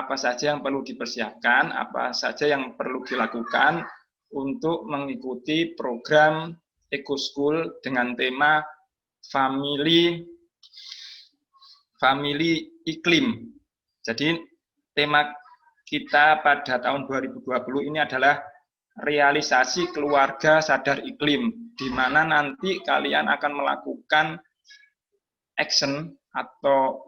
apa saja yang perlu dipersiapkan, apa saja yang perlu dilakukan untuk mengikuti program EcoSchool dengan tema family iklim. Jadi tema kita pada tahun 2020 ini adalah realisasi keluarga sadar iklim, di mana nanti kalian akan melakukan action atau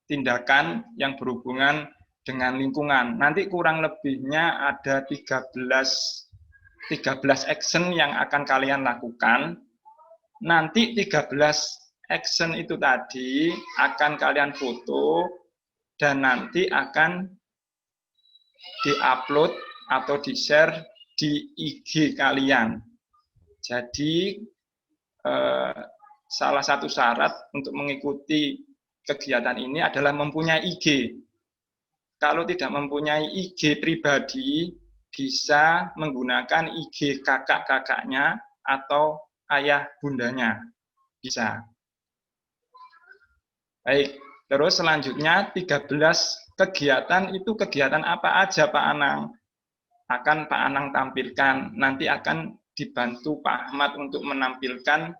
tindakan yang berhubungan dengan lingkungan. Nanti kurang lebihnya ada 13 action yang akan kalian lakukan. Nanti 13 action itu tadi akan kalian foto dan nanti akan di-upload atau di-share di IG kalian. Jadi salah satu syarat untuk mengikuti kegiatan ini adalah mempunyai IG. Kalau tidak mempunyai IG pribadi, bisa menggunakan IG kakak-kakaknya atau ayah bundanya. Bisa. Baik, terus selanjutnya 13 kegiatan itu kegiatan apa aja Pak Anang? Akan Pak Anang tampilkan. Nanti akan dibantu Pak Ahmad untuk menampilkan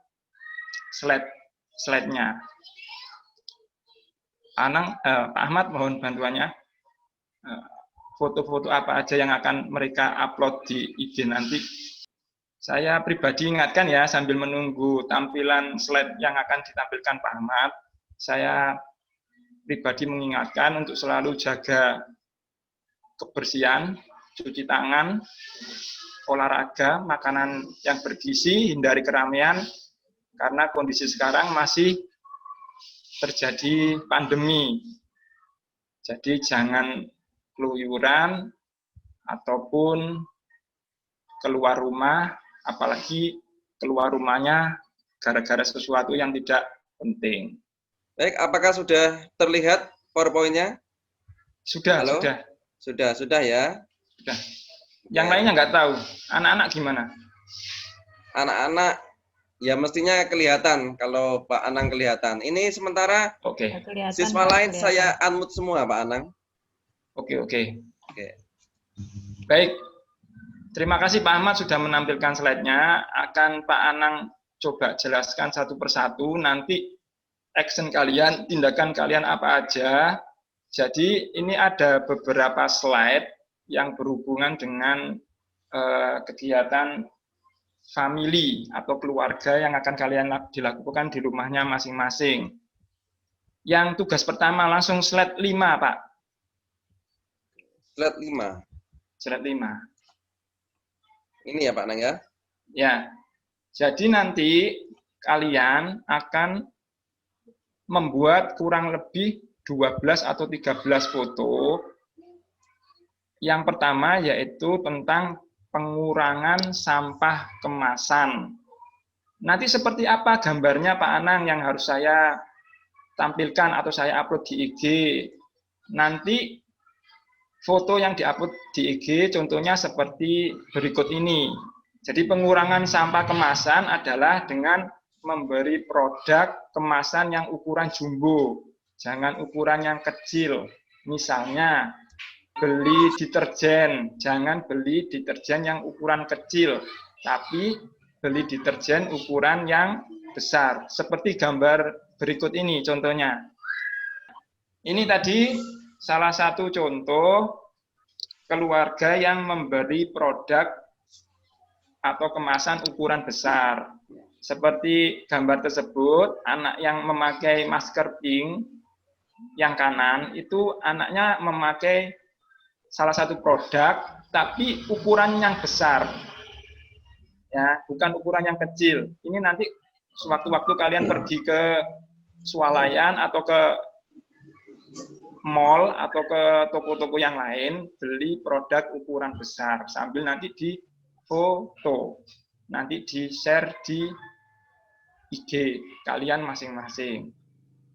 slide-nya. Pak Ahmad mohon bantuannya. Foto-foto apa aja yang akan mereka upload di IG nanti. Saya pribadi ingatkan ya, sambil menunggu tampilan slide yang akan ditampilkan Pak Ahmad, saya pribadi mengingatkan untuk selalu jaga kebersihan, cuci tangan, olahraga, makanan yang bergizi, hindari keramaian, karena kondisi sekarang masih terjadi pandemi. Jadi jangan keluyuran ataupun keluar rumah, apalagi keluar rumahnya gara-gara sesuatu yang tidak penting. Baik, apakah sudah terlihat PowerPoint-nya? Sudah, halo? Sudah ya. Sudah. Yang lainnya nggak tahu. Anak-anak gimana? Anak-anak ya mestinya kelihatan kalau Pak Anang kelihatan. Ini sementara siswa lain saya unmute semua Pak Anang. Oke. Baik. Terima kasih Pak Ahmad sudah menampilkan slide-nya. Akan Pak Anang coba jelaskan satu persatu. Nanti action kalian, tindakan kalian apa aja. Jadi ini ada beberapa slide yang berhubungan dengan kegiatan family atau keluarga yang akan kalian dilakukan di rumahnya masing-masing. Yang tugas pertama langsung slide 5, Pak. Slide 5. Slide 5. Ini ya Pak Nang ya? Ya. Jadi nanti kalian akan membuat kurang lebih 12 atau 13 foto. Yang pertama yaitu tentang pengurangan sampah kemasan. Nanti seperti apa gambarnya Pak Anang yang harus saya tampilkan atau saya upload di IG. Nanti foto yang diupload di IG contohnya seperti berikut ini. Jadi pengurangan sampah kemasan adalah dengan memberi produk kemasan yang ukuran jumbo, jangan ukuran yang kecil. Misalnya beli deterjen, jangan beli deterjen yang ukuran kecil, tapi beli deterjen ukuran yang besar. Seperti gambar berikut ini contohnya. Ini tadi salah satu contoh keluarga yang memberi produk atau kemasan ukuran besar. Seperti gambar tersebut, anak yang memakai masker pink yang kanan itu anaknya memakai salah satu produk tapi ukuran yang besar. Ya, bukan ukuran yang kecil. Ini nanti sewaktu-waktu kalian pergi ke swalayan atau ke mall atau ke toko-toko yang lain, beli produk ukuran besar sambil nanti difoto, nanti di-share di IG kalian masing-masing.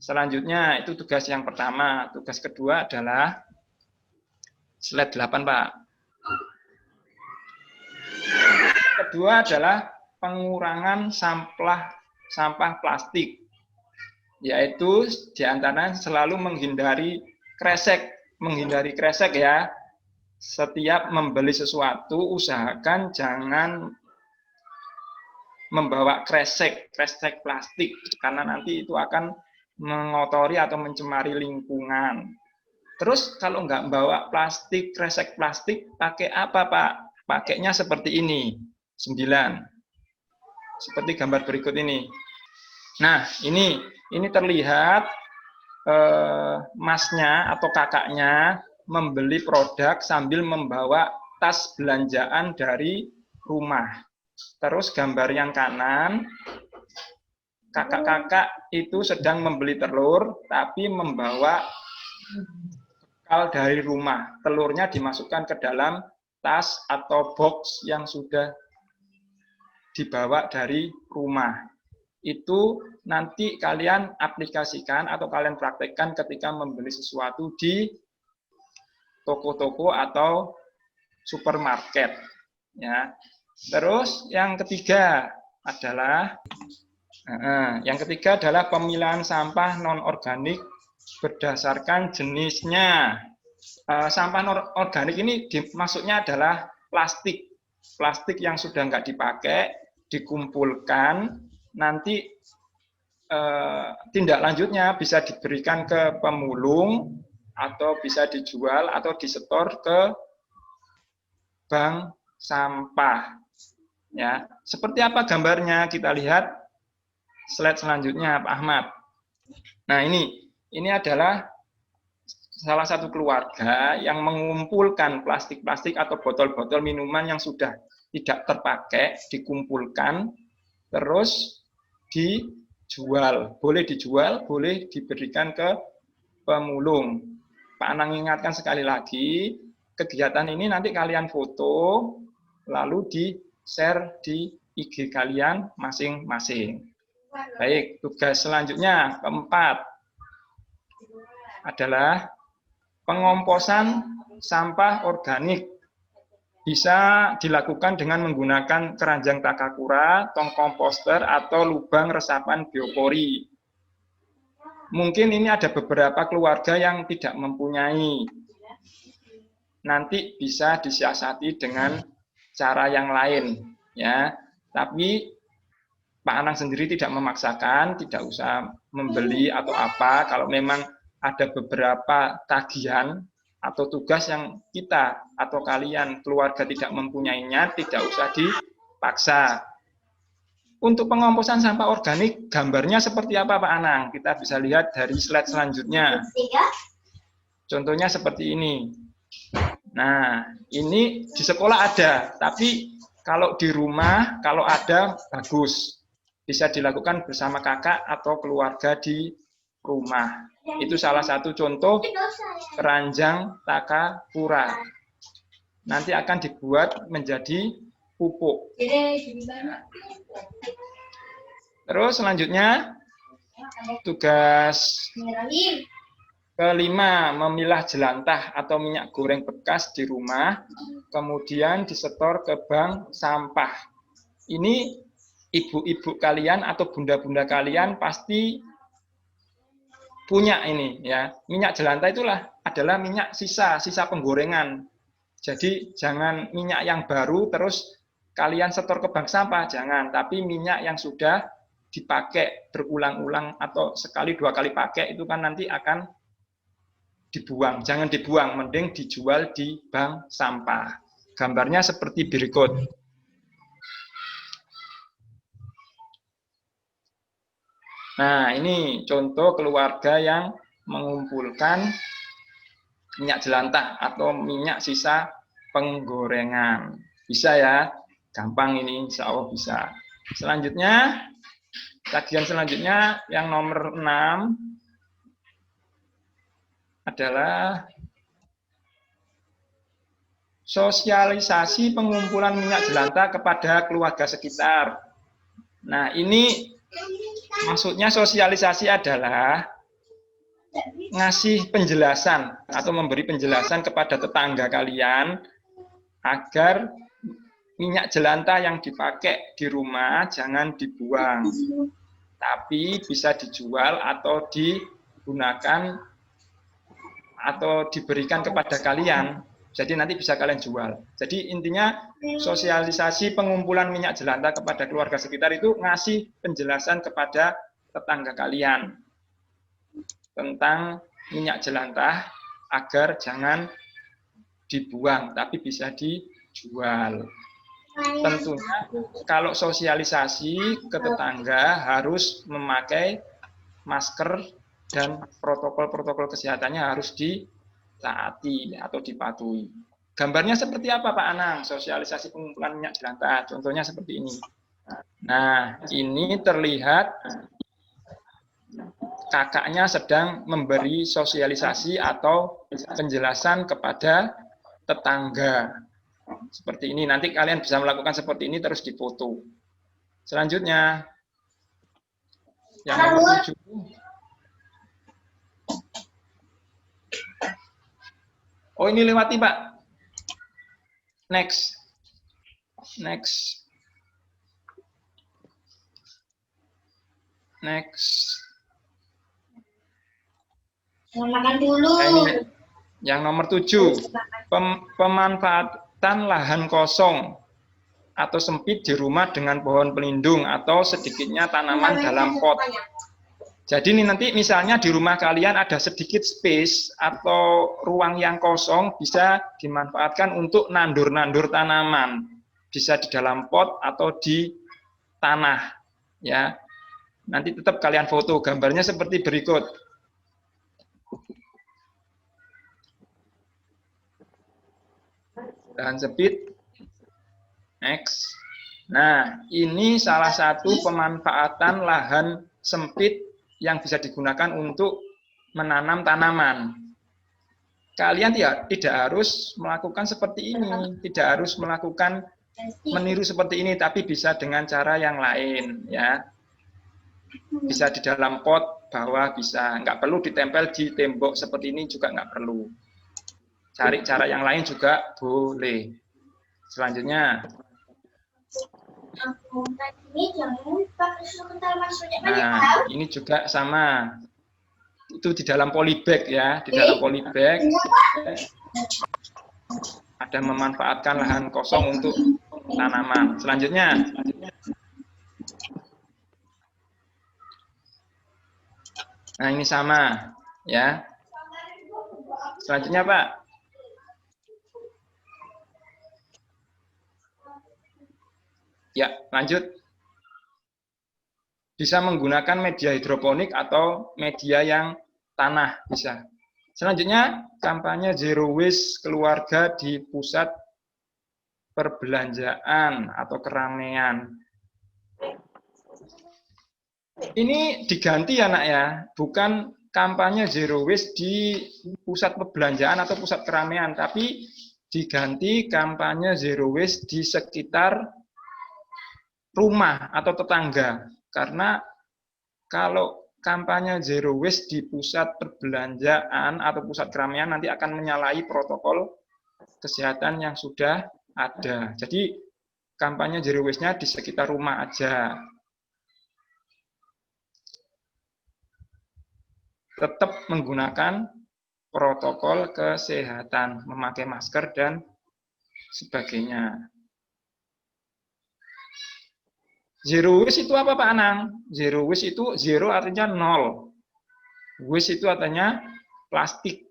Selanjutnya itu tugas yang pertama. Tugas kedua adalah slide 8, Pak. Kedua adalah pengurangan sampah plastik, yaitu diantaranya selalu menghindari kresek menghindari kresek ya. Setiap membeli sesuatu usahakan jangan membawa kresek plastik karena nanti itu akan mengotori atau mencemari lingkungan. Terus kalau nggak bawa kresek plastik, pakai apa Pak? Pakainya seperti ini, 9. Seperti gambar berikut ini. Nah, ini terlihat masnya atau kakaknya membeli produk sambil membawa tas belanjaan dari rumah. Terus gambar yang kanan, kakak-kakak itu sedang membeli telur, tapi membawa bekal dari rumah. Telurnya dimasukkan ke dalam tas atau box yang sudah dibawa dari rumah. Itu nanti kalian aplikasikan atau kalian praktekkan ketika membeli sesuatu di toko-toko atau supermarket. Ya. Terus yang ketiga adalah pemilahan sampah non-organik berdasarkan jenisnya. Sampah non-organik ini maksudnya adalah plastik yang sudah nggak dipakai, dikumpulkan, nanti tindak lanjutnya bisa diberikan ke pemulung, atau bisa dijual atau disetor ke bank sampah. Ya, seperti apa gambarnya? Kita lihat slide selanjutnya, Pak Ahmad. Nah, ini adalah salah satu keluarga yang mengumpulkan plastik-plastik atau botol-botol minuman yang sudah tidak terpakai, dikumpulkan, terus dijual. Boleh dijual, boleh diberikan ke pemulung. Pak Anang ingatkan sekali lagi, kegiatan ini nanti kalian foto, lalu di-share di IG kalian masing-masing. Baik, tugas selanjutnya, keempat, adalah pengomposan sampah organik. Bisa dilakukan dengan menggunakan keranjang takakura, tong komposter, atau lubang resapan biopori. Mungkin ini ada beberapa keluarga yang tidak mempunyai. Nanti bisa disiasati dengan cara yang lain, ya. Tapi Pak Anang sendiri tidak memaksakan, tidak usah membeli atau apa. Kalau memang ada beberapa tagihan atau tugas yang kita atau kalian keluarga tidak mempunyainya, tidak usah dipaksa. Untuk pengomposan sampah organik, gambarnya seperti apa Pak Anang? Kita bisa lihat dari slide selanjutnya. Contohnya seperti ini. Nah, ini di sekolah ada, tapi kalau di rumah, kalau ada, bagus. Bisa dilakukan bersama kakak atau keluarga di rumah. Itu salah satu contoh keranjang takakura. Nanti akan dibuat menjadi pupuk. Terus selanjutnya tugas kelima, memilah jelantah atau minyak goreng bekas di rumah, kemudian disetor ke bank sampah. Ini ibu-ibu kalian atau bunda-bunda kalian pasti punya ini ya. Minyak jelantah adalah minyak sisa penggorengan. Jadi jangan minyak yang baru terus kalian setor ke bank sampah, jangan. Tapi minyak yang sudah dipakai berulang-ulang atau sekali 2 kali pakai itu kan nanti akan dibuang. Jangan dibuang, mending dijual di bank sampah. Gambarnya seperti berikut. Nah, ini contoh keluarga yang mengumpulkan minyak jelantah atau minyak sisa penggorengan. Bisa ya, gampang ini, insya Allah bisa. Selanjutnya, kajian selanjutnya yang nomor 6 adalah sosialisasi pengumpulan minyak jelantah kepada keluarga sekitar. Nah, ini maksudnya sosialisasi adalah ngasih penjelasan atau memberi penjelasan kepada tetangga kalian agar minyak jelantah yang dipakai di rumah jangan dibuang, tapi bisa dijual atau digunakan atau diberikan kepada kalian, jadi nanti bisa kalian jual. Jadi intinya sosialisasi pengumpulan minyak jelantah kepada keluarga sekitar itu ngasih penjelasan kepada tetangga kalian tentang minyak jelantah agar jangan dibuang tapi bisa dijual. Tentunya kalau sosialisasi ke tetangga harus memakai masker dan protokol-protokol kesehatannya harus ditaati atau dipatuhi. Gambarnya seperti apa Pak Anang? Sosialisasi pengumpulan minyak jelantah. Contohnya seperti ini. Nah, ini terlihat kakaknya sedang memberi sosialisasi atau penjelasan kepada tetangga. Seperti ini. Nanti kalian bisa melakukan seperti ini terus difoto. Selanjutnya, yang nomor 7. Oh, ini lewati, Pak. Next. Next. Next. Makan dulu. Ini yang nomor 7. Pemanfaatan lahan kosong atau sempit di rumah dengan pohon pelindung atau sedikitnya tanaman dalam pot. Jadi ini nanti misalnya di rumah kalian ada sedikit space atau ruang yang kosong bisa dimanfaatkan untuk nandur-nandur tanaman. Bisa di dalam pot atau di tanah. Ya. Nanti tetap kalian foto. Gambarnya seperti berikut. Lahan sempit. Next. Nah, ini salah satu pemanfaatan lahan sempit yang bisa digunakan untuk menanam tanaman. Kalian tidak harus melakukan seperti ini, tidak harus melakukan meniru seperti ini, tapi bisa dengan cara yang lain, ya. Bisa di dalam pot bawah, bisa nggak perlu ditempel di tembok seperti ini juga nggak perlu. Cari cara yang lain juga boleh. Selanjutnya. Nah, ini juga sama. Itu di dalam polybag ya, di dalam polybag ada memanfaatkan lahan kosong untuk tanaman. Selanjutnya. Nah, ini sama ya. Selanjutnya, Pak. Ya, lanjut. Bisa menggunakan media hidroponik atau media yang tanah, bisa. Selanjutnya, kampanye zero waste keluarga di pusat perbelanjaan atau keramaian. Ini diganti ya, Nak ya, bukan kampanye zero waste di pusat perbelanjaan atau pusat keramaian, tapi diganti kampanye zero waste di sekitar rumah atau tetangga, karena kalau kampanye zero waste di pusat perbelanjaan atau pusat keramaian nanti akan menyalahi protokol kesehatan yang sudah ada. Jadi kampanye zero waste-nya di sekitar rumah aja. Tetap menggunakan protokol kesehatan, memakai masker dan sebagainya. Zero waste itu apa Pak Anang? Zero waste itu zero artinya nol. Waste itu artinya plastik.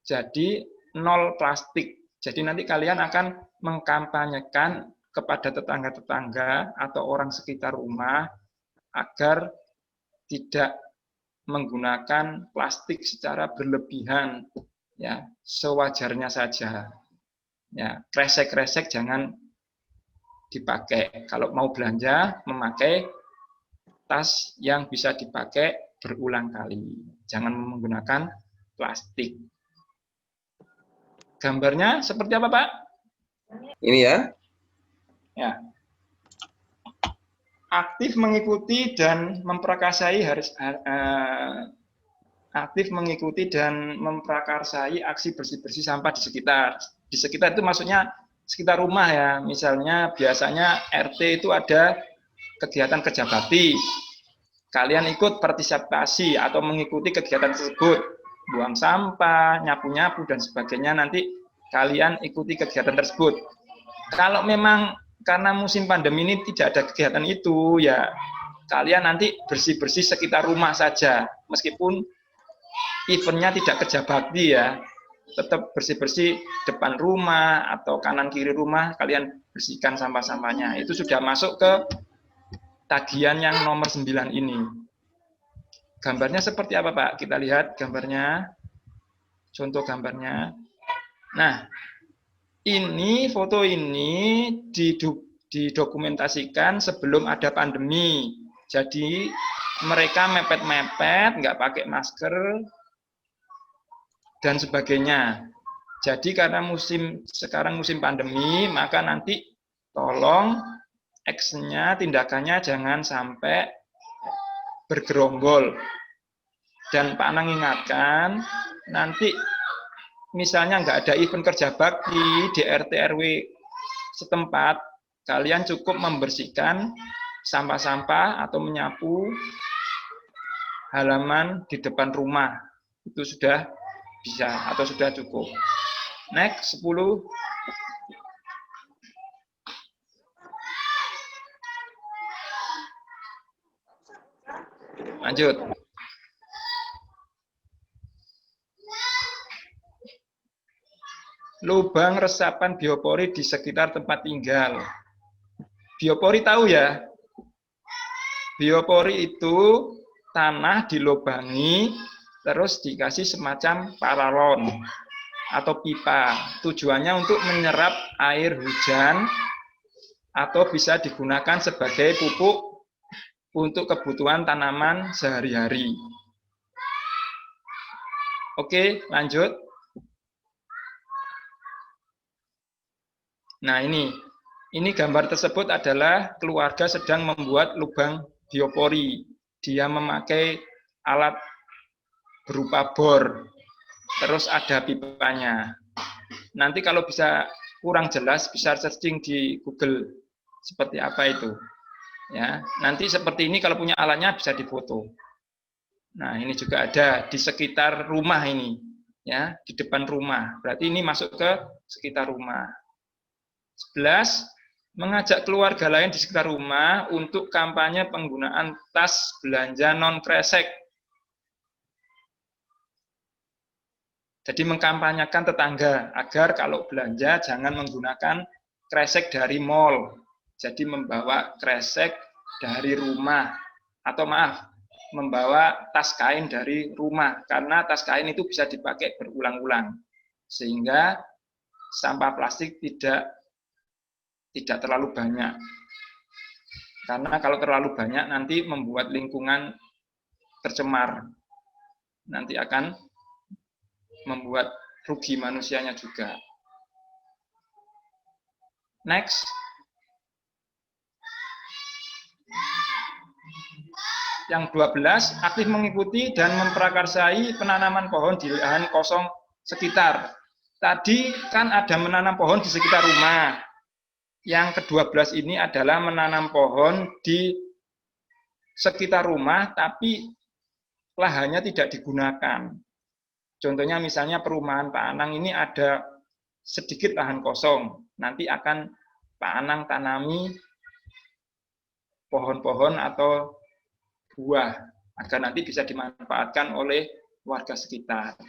Jadi nol plastik. Jadi nanti kalian akan mengkampanyekan kepada tetangga-tetangga atau orang sekitar rumah agar tidak menggunakan plastik secara berlebihan. Ya, sewajarnya saja. Ya, kresek-kresek jangan dipakai. Kalau mau belanja, memakai tas yang bisa dipakai berulang kali. Jangan menggunakan plastik. Gambarnya seperti apa, Pak? Ini ya. Ya. Aktif mengikuti dan memprakarsai aksi bersih-bersih sampah di sekitar. Di sekitar itu maksudnya sekitar rumah ya, misalnya biasanya RT itu ada kegiatan kerja bakti, kalian ikut partisipasi atau mengikuti kegiatan tersebut. buang sampah, nyapu-nyapu, dan sebagainya, nanti kalian ikuti kegiatan tersebut. Kalau memang karena musim pandemi ini tidak ada kegiatan itu, ya kalian nanti bersih-bersih sekitar rumah saja, meskipun eventnya tidak kerja bakti ya, tetap bersih-bersih depan rumah atau kanan kiri rumah, kalian bersihkan sampah-sampahnya. Itu sudah masuk ke tagihan yang nomor 9 ini. Gambarnya seperti apa, Pak? Kita lihat gambarnya, contoh gambarnya. Nah, ini foto ini didokumentasikan sebelum ada pandemi. Jadi mereka mepet-mepet, nggak pakai masker, dan sebagainya. Jadi karena sekarang musim pandemi, maka nanti tolong actionnya, tindakannya jangan sampai bergerombol. Dan Pak Anang ingatkan, nanti misalnya nggak ada event kerja bakti di RT RW setempat, kalian cukup membersihkan sampah-sampah atau menyapu halaman di depan rumah. Itu sudah bisa atau sudah cukup. Next, 10. Lanjut. Lubang resapan biopori di sekitar tempat tinggal. Biopori tahu ya? Biopori itu tanah dilubangi, terus dikasih semacam paralon atau pipa. Tujuannya untuk menyerap air hujan atau bisa digunakan sebagai pupuk untuk kebutuhan tanaman sehari-hari. Oke, lanjut. Nah, ini gambar tersebut adalah keluarga sedang membuat lubang biopori. Dia memakai alat berupa bor, terus ada pipanya. Nanti kalau bisa kurang jelas, bisa searching di Google seperti apa itu. Ya, nanti seperti ini kalau punya alatnya bisa difoto. Nah, ini juga ada di sekitar rumah ini, ya, di depan rumah. Berarti ini masuk ke sekitar rumah. 11. Mengajak keluarga lain di sekitar rumah untuk kampanye penggunaan tas belanja non-kresek. Jadi mengkampanyekan tetangga agar kalau belanja jangan menggunakan kresek dari mall. Jadi membawa kresek dari rumah. Atau maaf, membawa tas kain dari rumah. Karena tas kain itu bisa dipakai berulang-ulang. Sehingga sampah plastik tidak terlalu banyak. Karena kalau terlalu banyak nanti membuat lingkungan tercemar. Nanti akan membuat rugi manusianya juga. Next. Yang 12, aktif mengikuti dan memprakarsai penanaman pohon di lahan kosong sekitar. Tadi kan ada menanam pohon di sekitar rumah. Yang ke-12 ini adalah menanam pohon di sekitar rumah, tapi lahannya tidak digunakan. Contohnya misalnya perumahan Pak Anang ini ada sedikit lahan kosong. Nanti akan Pak Anang tanami pohon-pohon atau buah, agar nanti bisa dimanfaatkan oleh warga sekitar.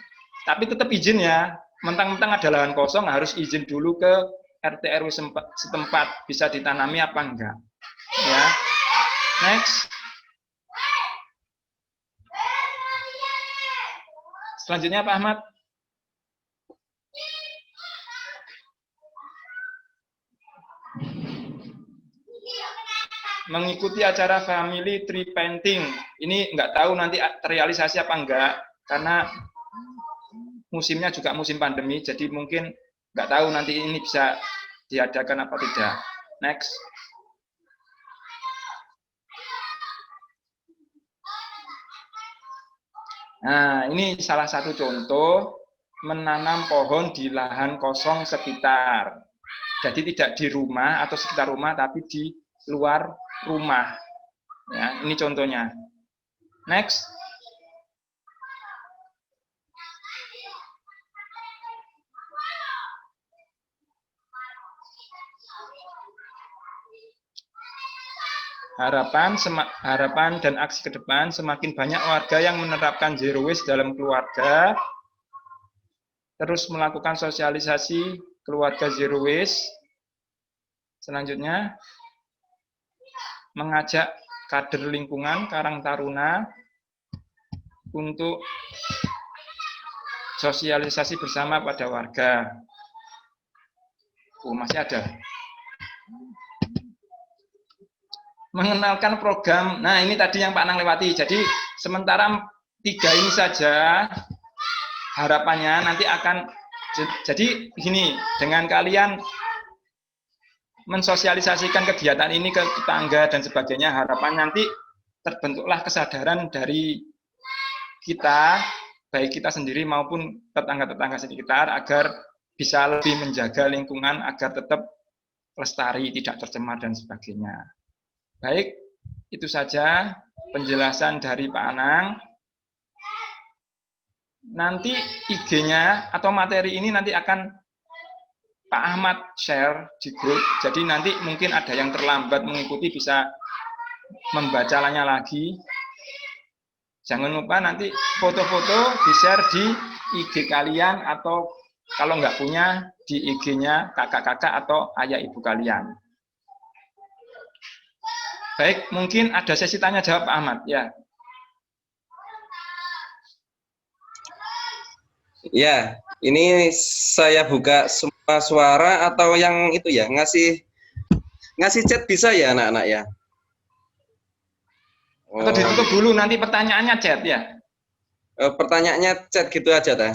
Tapi tetap izin ya, mentang-mentang ada lahan kosong harus izin dulu ke RT RW setempat, bisa ditanami apa enggak. Ya. Next. Selanjutnya Pak Ahmad. Mengikuti acara family tree painting. Ini enggak tahu nanti terrealisasi apa enggak, karena musimnya juga musim pandemi, jadi mungkin nggak tahu nanti ini bisa diadakan apa tidak. Next. Nah, ini salah satu contoh menanam pohon di lahan kosong sekitar. Jadi tidak di rumah atau sekitar rumah, tapi di luar rumah. Ya, ini contohnya. Next. harapan dan aksi ke depan, semakin banyak warga yang menerapkan zero waste dalam keluarga, terus melakukan sosialisasi keluarga zero waste. Selanjutnya, mengajak kader lingkungan Karang Taruna untuk sosialisasi bersama pada warga. Masih ada. Mengenalkan program, nah ini tadi yang Pak Anang lewati. Jadi sementara 3 ini saja harapannya nanti akan, jadi gini, dengan kalian mensosialisasikan kegiatan ini ke tetangga dan sebagainya, harapan nanti terbentuklah kesadaran dari kita, baik kita sendiri maupun tetangga-tetangga sekitar, agar bisa lebih menjaga lingkungan agar tetap lestari, tidak tercemar dan sebagainya. Baik, itu saja penjelasan dari Pak Anang. Nanti IG-nya atau materi ini nanti akan Pak Ahmad share di grup. Jadi nanti mungkin ada yang terlambat mengikuti bisa membacanya lagi. Jangan lupa nanti foto-foto di-share di IG kalian, atau kalau nggak punya di IG-nya kakak-kakak atau ayah ibu kalian. Baik, mungkin ada sesi tanya jawab Pak Ahmad, ya. Ya, ini saya buka semua suara atau yang itu ya, ngasih chat bisa ya anak-anak ya? Atau ditutup dulu, nanti pertanyaannya chat ya? Pertanyaannya chat gitu aja dah.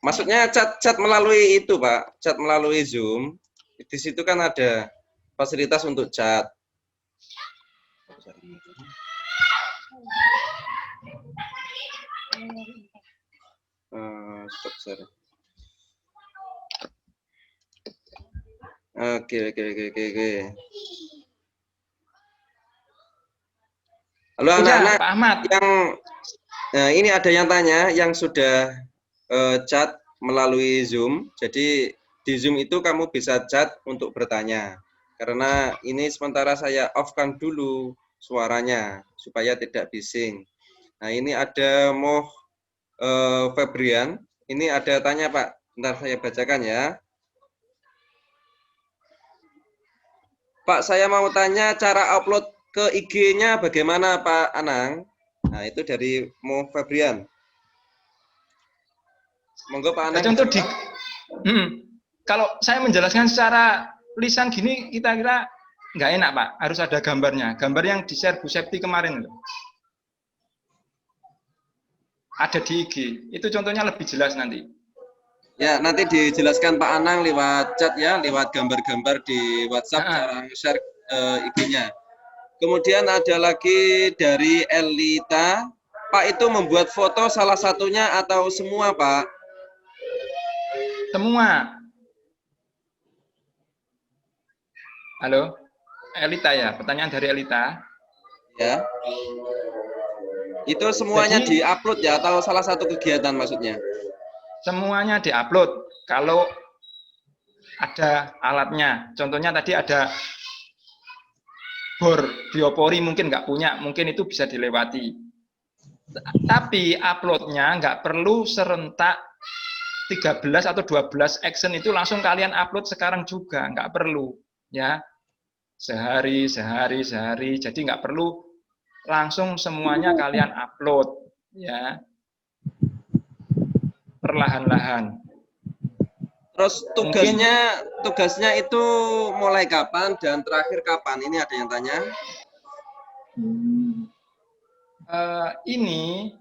Maksudnya chat melalui itu Pak, chat melalui Zoom. Di situ kan ada fasilitas untuk chat. Stop share. Oke. Halo anak-anak yang ini ada yang tanya yang sudah chat melalui Zoom. Jadi di Zoom itu kamu bisa chat untuk bertanya. Karena ini sementara saya off-kan dulu suaranya supaya tidak bising. Nah, ini ada Febrian. Ini ada tanya Pak. Bentar saya bacakan ya. Pak, saya mau tanya cara upload ke IG-nya bagaimana Pak Anang? Nah, itu dari Febrian. Monggo Pak Anang. Contoh kalau saya menjelaskan secara lisan gini, kita nggak enak Pak, harus ada gambarnya. Gambar yang di-share Bu Septi kemarin loh. Ada di IG, itu contohnya lebih jelas nanti. Ya, nanti dijelaskan Pak Anang lewat chat ya, lewat gambar-gambar di WhatsApp cara share IG-nya. Kemudian ada lagi dari Elita, Pak itu membuat foto salah satunya atau semua Pak? Semua. Halo, Elita ya, pertanyaan dari Elita. Ya. Itu semuanya di-upload ya, atau salah satu kegiatan maksudnya? Semuanya di-upload. Kalau ada alatnya, contohnya tadi ada bor biopori, mungkin nggak punya, mungkin itu bisa dilewati. Tapi uploadnya nggak perlu serentak 13 atau 12 action itu langsung kalian upload sekarang juga, nggak perlu. Ya, sehari, jadi nggak perlu langsung semuanya kalian upload, ya, perlahan-lahan. Terus tugasnya itu mulai kapan dan terakhir kapan? Ini ada yang tanya. Ini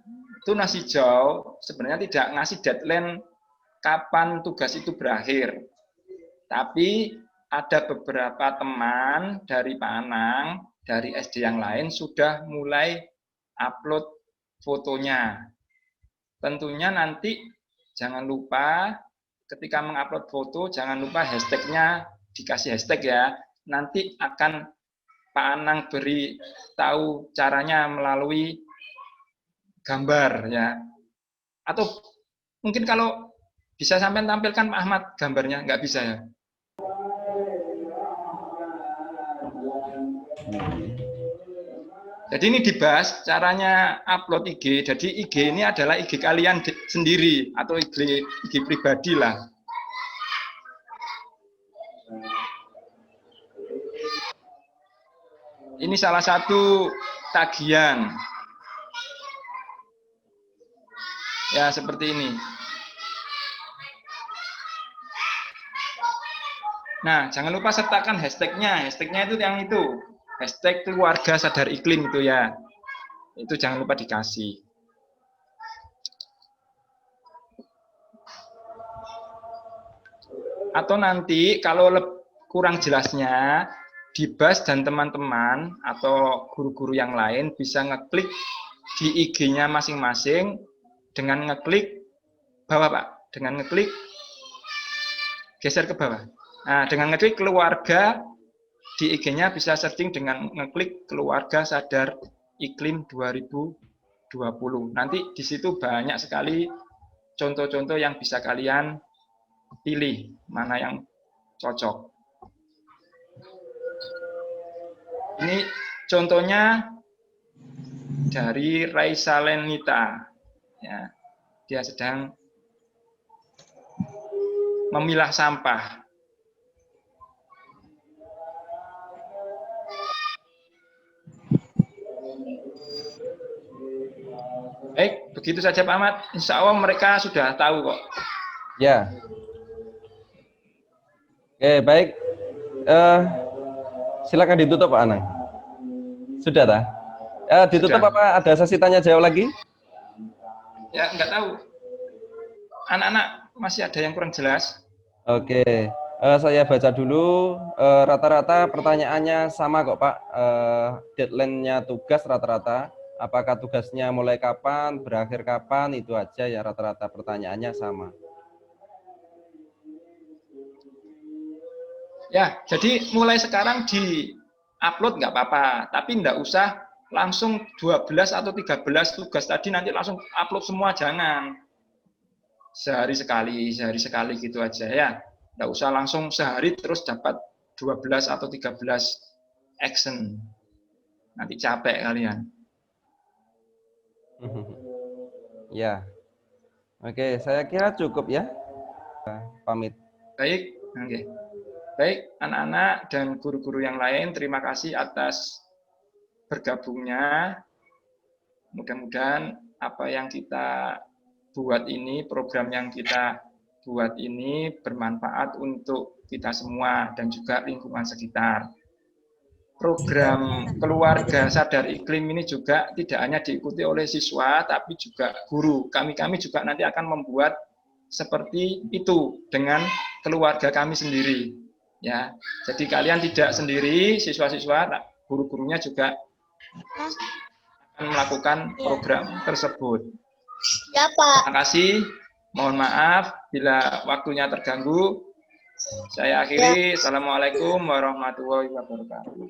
Tunas Hijau sebenarnya tidak ngasih deadline kapan tugas itu berakhir, tapi ada beberapa teman dari Pak Anang, dari SD yang lain sudah mulai upload fotonya. Tentunya nanti jangan lupa ketika mengupload foto, jangan lupa hashtagnya dikasih hashtag ya. Nanti akan Pak Anang beri tahu caranya melalui gambar ya. Atau mungkin kalau bisa sampai tampilkan Pak Ahmad gambarnya, nggak bisa ya? Jadi ini dibahas caranya upload IG. Jadi IG ini adalah IG kalian sendiri atau IG pribadi lah. Ini salah satu tagihan. Ya, seperti ini. Nah, jangan lupa sertakan hashtagnya. Hashtagnya itu yang itu. Hashtag keluarga sadar iklim itu ya. Itu jangan lupa dikasih. Atau nanti kalau kurang jelasnya, Dibas dan teman-teman atau guru-guru yang lain bisa ngeklik di IG-nya masing-masing dengan ngeklik bawah, Pak. Dengan ngeklik, geser ke bawah. Nah, dengan ngeklik keluarga, di IG-nya bisa searching dengan ngeklik keluarga sadar iklim 2020. Nanti di situ banyak sekali contoh-contoh yang bisa kalian pilih mana yang cocok. Ini contohnya dari Raisa Lenita. Ya, dia sedang memilah sampah. Baik, begitu saja Pak Ahmad. Insya Allah mereka sudah tahu kok. Ya. Oke, baik. Silakan ditutup Pak Anang. Sudah tak? Ditutup sudah. Apa ada sesi tanya jawab lagi? Ya, nggak tahu. Anak-anak masih ada yang kurang jelas. Oke. Saya baca dulu. Rata-rata pertanyaannya sama kok Pak. Deadline-nya tugas rata-rata. Apakah tugasnya mulai kapan, berakhir kapan, itu aja ya rata-rata pertanyaannya sama. Ya, jadi mulai sekarang di-upload nggak apa-apa, tapi nggak usah langsung 12 atau 13 tugas tadi nanti langsung upload semua, jangan. Sehari sekali gitu aja ya. Nggak usah langsung sehari terus dapat 12 atau 13 action. Nanti capek kalian. Ya, oke, saya kira cukup ya. Pamit. Baik, oke. Baik, anak-anak dan guru-guru yang lain, terima kasih atas bergabungnya. Mudah-mudahan apa yang kita buat ini, program yang kita buat ini bermanfaat untuk kita semua dan juga lingkungan sekitar. Program keluarga sadar iklim ini juga tidak hanya diikuti oleh siswa, tapi juga guru. Kami juga nanti akan membuat seperti itu dengan keluarga kami sendiri. Ya, jadi kalian tidak sendiri, siswa-siswa, guru-gurunya juga akan melakukan program tersebut. Ya, Pak. Terima kasih. Mohon maaf bila waktunya terganggu. Saya akhiri. Assalamualaikum warahmatullahi wabarakatuh.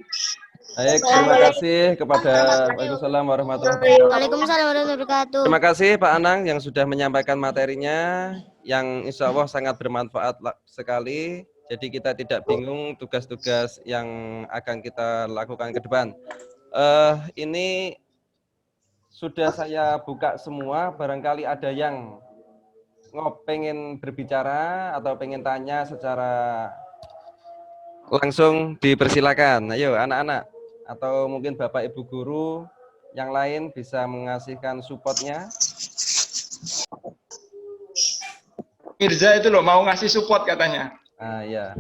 Baik, terima kasih kepada Waalaikumsalam warahmatullahi wabarakatuh. Waalaikumsalam warahmatullahi wabarakatuh. Terima kasih Pak Anang yang sudah menyampaikan materinya yang insya Allah sangat bermanfaat sekali. Jadi kita tidak bingung tugas-tugas yang akan kita lakukan ke depan. Ini sudah saya buka semua, barangkali ada yang pengen berbicara atau pengen tanya secara langsung, dipersilakan. Ayo anak-anak atau mungkin Bapak Ibu guru yang lain bisa mengasihkan supportnya. Mirza itu loh mau ngasih support katanya. Ah ya,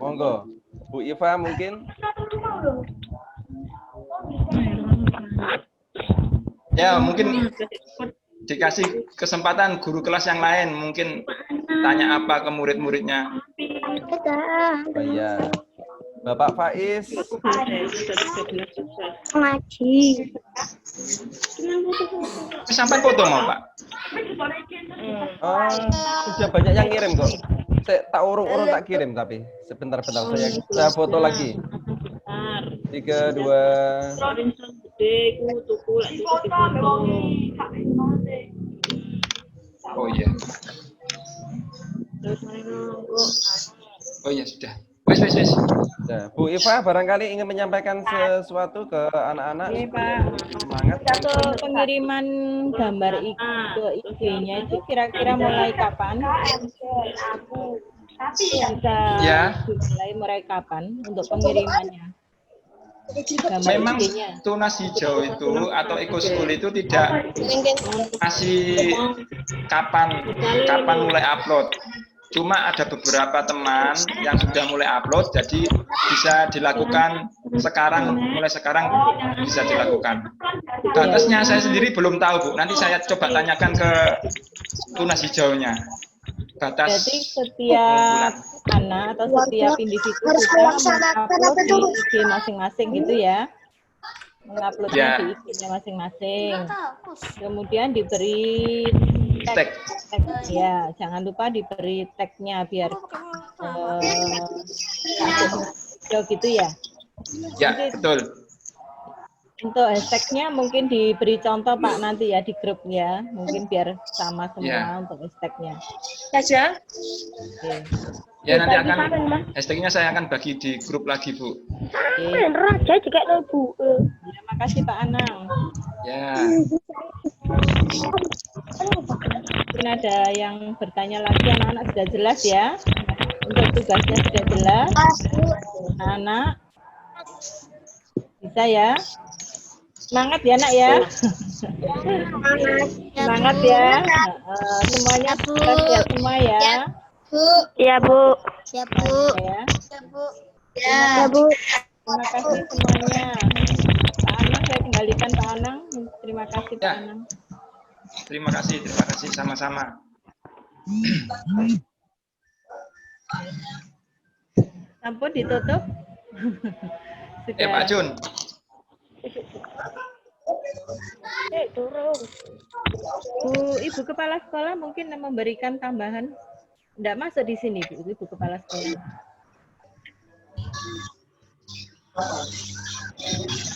monggo Bu Iva mungkin. Ya mungkin dikasih kesempatan guru kelas yang lain mungkin tanya apa ke murid-muridnya. Oh iya, Bapak Faiz. Ngaji. Sampai foto mau Pak? Oh, sudah banyak yang ngirim kok. Saya tak urung-urung tak kirim tapi sebentar saya foto lagi. 3, 2. Oh iya. Oh iya sudah. Wes. Nah, Bu Iva barangkali ingin menyampaikan sesuatu ke anak-anak. Oke, Pak. Semangat. Untuk pengiriman gambar ke IG-nya itu kira-kira mulai kapan? Bisa Ya. mulai kapan untuk pengirimannya? Gambar Memang IG-nya. Tunas Hijau itu atau Eko-School itu tidak kasih kapan mulai upload. Cuma ada beberapa teman yang sudah mulai upload, jadi bisa dilakukan mulai sekarang bisa dilakukan. Batasnya saya sendiri belum tahu, Bu. Nanti saya coba tanyakan ke Tunas Hijaunya. Batas Jadi setiap anak atau setiap individu bisa mengupload di IG masing-masing gitu ya. Menguploadnya di IG-nya masing-masing. Kemudian diberi tag. Ya, jangan lupa diberi tag-nya biar gitu ya. Ya, betul. Untuk hashtag-nya mungkin diberi contoh Pak nanti ya di grup ya. Mungkin biar sama semua untuk hashtag-nya. Saja. Oke. Ya, nanti hashtag-nya saya akan bagi di grup lagi, Bu. Raja juga Bu. Terima kasih Pak Anang. Ya. Mungkin ada yang bertanya lagi, anak-anak sudah jelas ya? Untuk tugasnya sudah jelas? Anak bisa ya? Semangat ya nak ya? Semangat ya? Semuanya jelas ya semua ya? Iya Bu. Ya. Ya Bu. Terima kasih semuanya. Pak Anang, saya kembalikan Pak Anang. Terima kasih Pak Anang. Terima kasih sama-sama. Ampun ditutup. Sudah. Pak Jun. Bu, Ibu Kepala Sekolah mungkin memberikan tambahan. Tidak masuk di sini, Bu, Ibu Kepala Sekolah.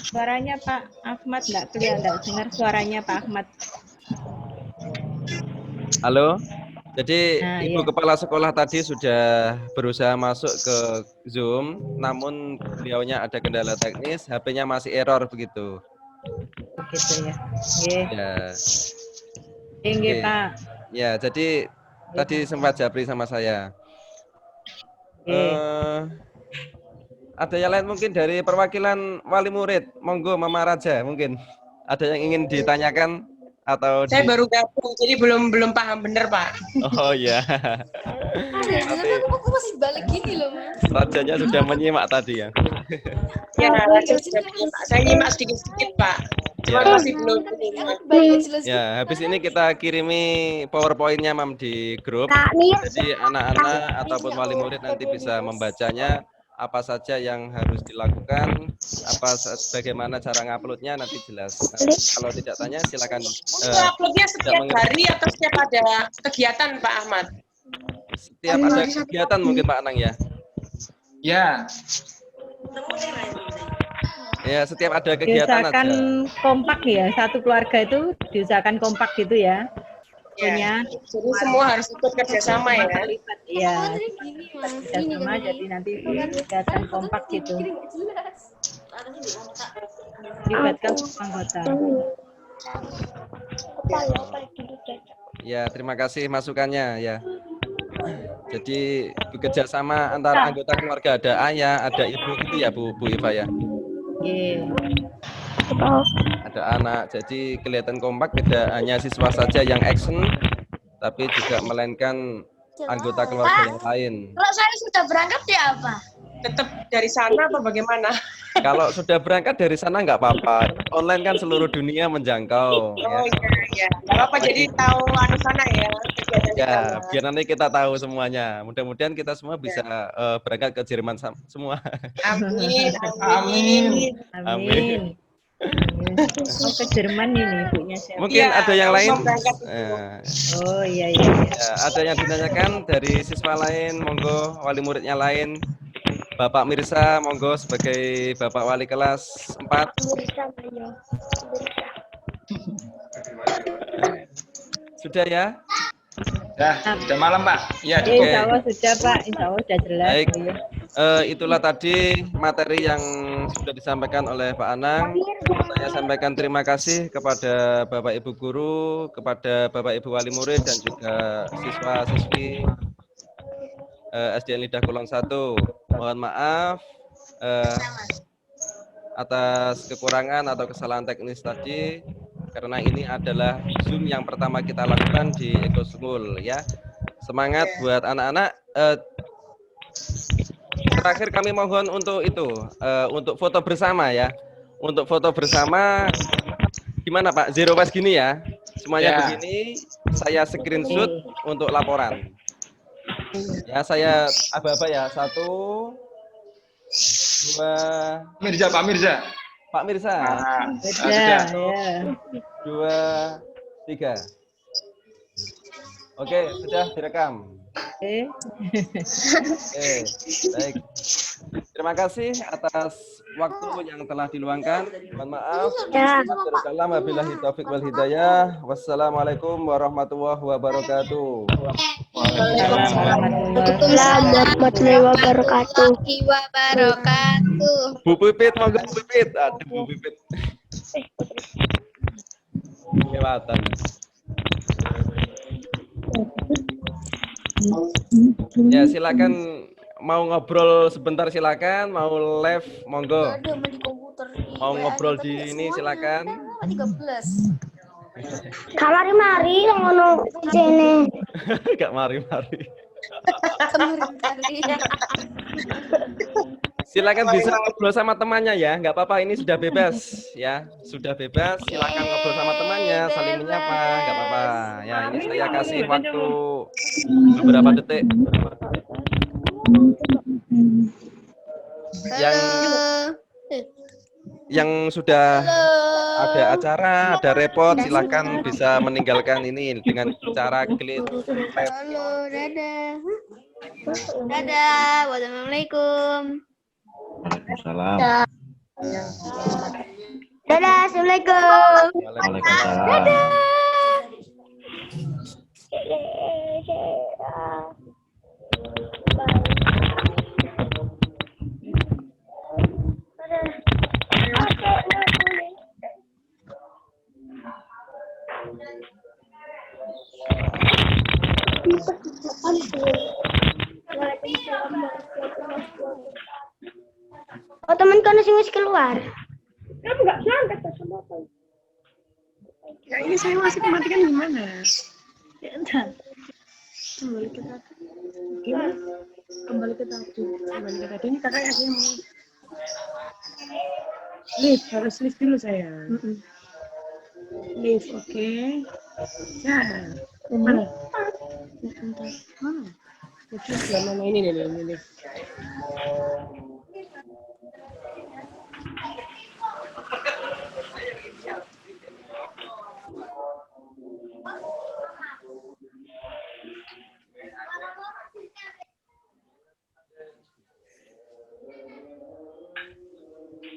Suaranya Pak Ahmad tidak clear, tidak dengar suaranya Pak Ahmad. Halo. Jadi Ibu iya. Kepala Sekolah tadi sudah berusaha masuk ke Zoom, namun beliaunya ada kendala teknis, HP-nya masih error begitu. Begitu ya. Nggih. Ya. Nggih, Oke. Pak. Ya, jadi tadi sempat japri sama saya. Ada yang lain mungkin dari perwakilan wali murid, monggo Mama Raja mungkin. Ada yang ingin ditanyakan atau Saya baru gabung, jadi belum paham bener Pak. Oh ya. Aku masih balik gini loh, Mas. Rajanya sudah menyimak tadi ya. Ya, saya nyimak sedikit-sedikit Pak. Cuma masih belum menyimak. Ya, habis ini kita kirimi PowerPoint-nya Mam di grup. Jadi anak-anak ataupun wali murid nanti bisa membacanya, apa saja yang harus dilakukan, bagaimana cara nguploadnya nanti jelas. Nanti kalau tidak tanya silakan. Uploadnya setiap hari atau setiap ada kegiatan Pak Ahmad? Setiap ada kegiatan mungkin Pak Anang ya. Ya. Ya, setiap ada kegiatan Diusahakan aja. kompak ya, satu keluarga itu diusahakan kompak gitu ya. Punya. Jadi semua harus ikut kerjasama ya. Iya. Kerjasama jadi nanti kegiatan kompak gitu. Libatkan semua anggota. Ya, terima kasih masukannya ya. Jadi bekerja sama antara anggota keluarga, ada ayah, ada ibu gitu ya Bu Iva ya. Iya. Ada anak, jadi kelihatan kompak, tidak hanya siswa saja yang action, tapi juga melainkan anggota keluarga yang lain. Kalau saya sudah berangkat ya apa? Tetap dari sana apa bagaimana? Kalau sudah berangkat dari sana nggak apa-apa, online kan seluruh dunia menjangkau. Oh iya. Nggak apa-apa, jadi tahu anu sana ya. Ya, biar nanti kita tahu semuanya. Mudah-mudahan kita semua bisa berangkat ke Jerman semua. Amin. Amin. Amin. Mau ke Jerman ini ibunya siapa? Mungkin Ya, ada yang kalau lain. mau berangkat. Oh iya. Ya, ada yang ditanyakan dari siswa lain, monggo wali muridnya lain. Bapak Mirsa, monggo sebagai Bapak Wali kelas 4. Sudah ya? Sudah malam, Pak. Ya, Insya Allah sudah Pak, insya Allah sudah jelas. Baik. Itulah tadi materi yang sudah disampaikan oleh Pak Anang. Saya sampaikan terima kasih kepada Bapak Ibu Guru, kepada Bapak Ibu Wali Murid, dan juga siswa-siswi SDN Lidah Kulon 1. Mohon maaf atas kekurangan atau kesalahan teknis tadi, karena ini adalah Zoom yang pertama kita lakukan di Eko School ya. Semangat buat anak-anak. Terakhir kami mohon untuk itu, untuk foto bersama ya. Untuk foto bersama, gimana Pak? Zero waste gini ya. Semuanya begini, saya screenshot untuk laporan. Ya, saya aba-aba ya. 1, 2. Mirza, Pak Mirza. Pak Mirza. Ya. 2, 3. Oke, sudah direkam. Oke, baik. Terima kasih atas waktu yang telah diluangkan. Mohon maaf. Wabillahi taufiq wal hidayah. Wassalamualaikum warahmatullahi wabarakatuh. Waalaikumsalam warahmatullahi wabarakatuh. Bu Pipit, monggo Bu Pipit. Aduh, Bu Pipit. Kelewatan. Ya, silakan mau ngobrol sebentar silakan, mau live monggo. Mau ngobrol di ini silakan. 13. Kamari-mari ngono jene. Gak mari-mari. Silakan bisa ngobrol sama temannya ya, nggak apa-apa, ini sudah bebas ya, sudah bebas. Silakan ngobrol sama temannya, saling menyapa, nggak apa-apa. Ya, ini saya kasih waktu beberapa detik. Yang sudah ada acara, ada repot, silakan bisa meninggalkan ini dengan cara klik. Halo, dadah. Dadah, wassalamualaikum. Waalaikumsalam. Dadah, assalamualaikum. Waalaikumsalam. Dadah. Oh, teman kan masih keluar. Kamu nggak santai sama apa? Ya ini saya masih matikan gimana? Ya entar. Kembali ke tadi. Gimana? Kembali ke tadi. Kembali ke tadi. Ini kakak yang mau. Lift, harus lift dulu saya. Lift, oke. Ya. Mana? Bentar. Mana? Mana ini nih.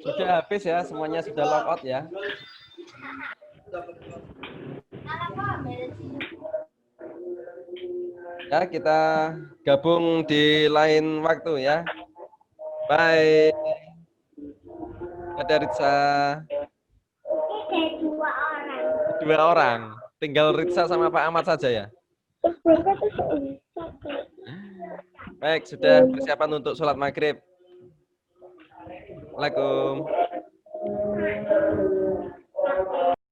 Sudah habis ya, semuanya sudah log out ya. Ya, kita gabung di lain waktu ya. Bye. Ada Ritsa. 2 orang. Tinggal Ritsa sama Pak Ahmad saja ya. Baik, sudah persiapan untuk sholat maghrib. Assalamualaikum.